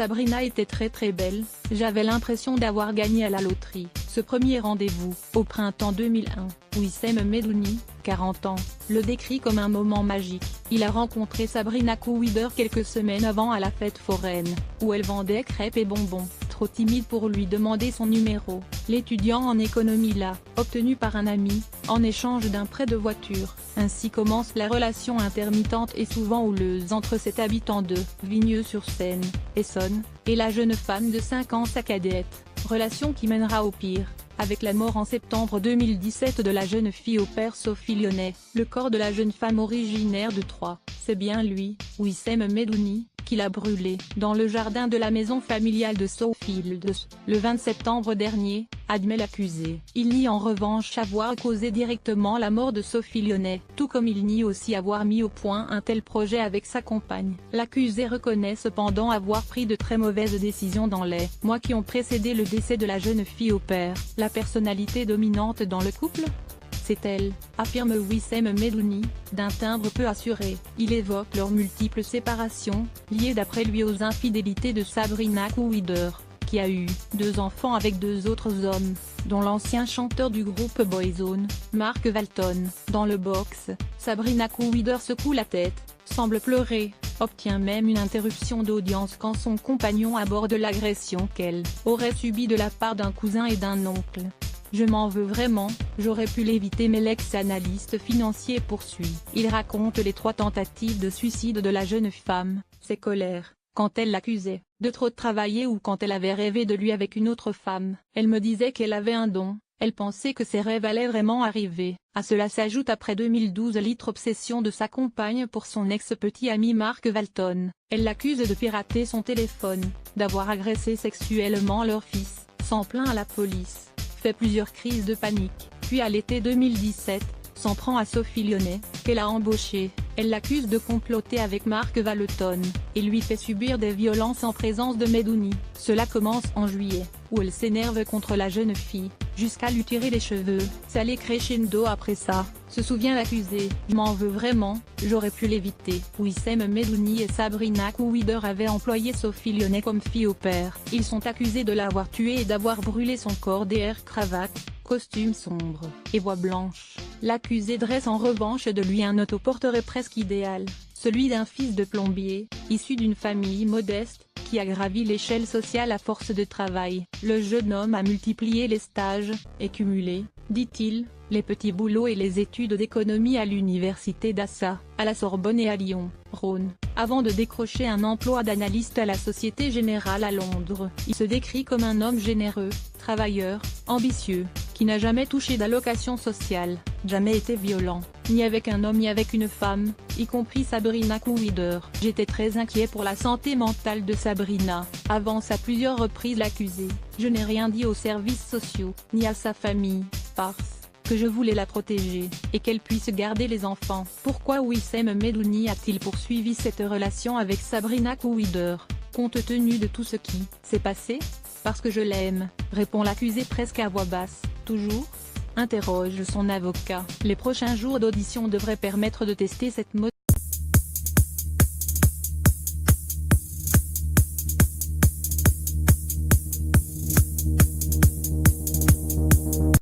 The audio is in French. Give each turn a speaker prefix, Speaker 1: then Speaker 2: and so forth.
Speaker 1: Sabrina était très belle, j'avais l'impression d'avoir gagné à la loterie. Ce premier rendez-vous, au printemps 2001, Wissem Medhouni, 40 ans, le décrit comme un moment magique. Il a rencontré Sabrina Couider quelques semaines avant à la fête foraine, où elle vendait crêpes et bonbons. Trop timide pour lui demander son numéro, l'étudiant en économie l'a obtenu par un ami, en échange d'un prêt de voiture. Ainsi commence la relation intermittente et souvent houleuse entre cet habitant de Vigneux-sur-Seine, Essonne, et la jeune femme de 5 ans sa cadette, relation qui mènera au pire, avec la mort en septembre 2017 de la jeune fille au père Sophie Lyonnais. Le corps de la jeune femme originaire de Troyes, c'est bien lui, Wissem Medhouni, qui l'a brûlé dans le jardin de la maison familiale de Sofields, le 20 septembre dernier, admet l'accusé. Il nie en revanche avoir causé directement la mort de Sophie Lyonnais, tout comme il nie aussi avoir mis au point un tel projet avec sa compagne. L'accusé reconnaît cependant avoir pris de très mauvaises décisions dans les mois qui ont précédé le décès de la jeune fille au père. La personnalité dominante dans le couple ? C'est elle, affirme Wissem Medhouni, d'un timbre peu assuré. Il évoque leurs multiples séparations, liées d'après lui aux infidélités de Sabrina Couider, qui a eu 2 enfants avec 2 autres hommes, dont l'ancien chanteur du groupe Boyzone, Mark Walton. Dans le box, Sabrina Couider secoue la tête, semble pleurer, obtient même une interruption d'audience quand son compagnon aborde l'agression qu'elle aurait subie de la part d'un cousin et d'un oncle. Je m'en veux vraiment, j'aurais pu l'éviter mais l'ex-analyste financier poursuit. Il raconte les 3 tentatives de suicide de la jeune femme, ses colères, quand elle l'accusait de trop travailler ou quand elle avait rêvé de lui avec une autre femme. Elle me disait qu'elle avait un don, elle pensait que ses rêves allaient vraiment arriver. À cela s'ajoute après 2012 l'obsession de sa compagne pour son ex-petit ami Mark Walton. Elle l'accuse de pirater son téléphone, d'avoir agressé sexuellement leur fils, s'en plaint à la police, fait plusieurs crises de panique, puis à l'été 2017, s'en prend à Sophie Lyonnais, qu'elle a embauchée. Elle l'accuse de comploter avec Mark Walton, et lui fait subir des violences en présence de Medhouni. Cela commence en juillet, où elle s'énerve contre la jeune fille, jusqu'à lui tirer les cheveux. Ça allait crescendo après ça, se souvient l'accusé. Je m'en veux vraiment, j'aurais pu l'éviter. Wissem Medhouni et Sabrina Couider avaient employé Sophie Lyonnais comme fille au père. Ils sont accusés de l'avoir tuée et d'avoir brûlé son corps. DR cravate, costume sombre et voix blanche. L'accusé dresse en revanche de lui un autoportrait presque idéal, celui d'un fils de plombier, issu d'une famille modeste, qui a gravi l'échelle sociale à force de travail. Le jeune homme a multiplié les stages, et cumulé, dit-il, les petits boulots et les études d'économie à l'université d'Assa, à la Sorbonne et à Lyon, Rhône, avant de décrocher un emploi d'analyste à la Société Générale à Londres. Il se décrit comme un homme généreux, travailleur, ambitieux, qui n'a jamais touché d'allocation sociale, jamais été violent, ni avec un homme ni avec une femme, y compris Sabrina Couider. J'étais très inquiet pour la santé mentale de Sabrina, avance à plusieurs reprises l'accusé. Je n'ai rien dit aux services sociaux, ni à sa famille, parce que je voulais la protéger, et qu'elle puisse garder les enfants. Pourquoi Wissem Medhouni a-t-il poursuivi cette relation avec Sabrina Couider, compte tenu de tout ce qui s'est passé? Parce que je l'aime, répond l'accusé presque à voix basse. Toujours ? Interroge son avocat. Les prochains jours d'audition devraient permettre de tester cette motivation.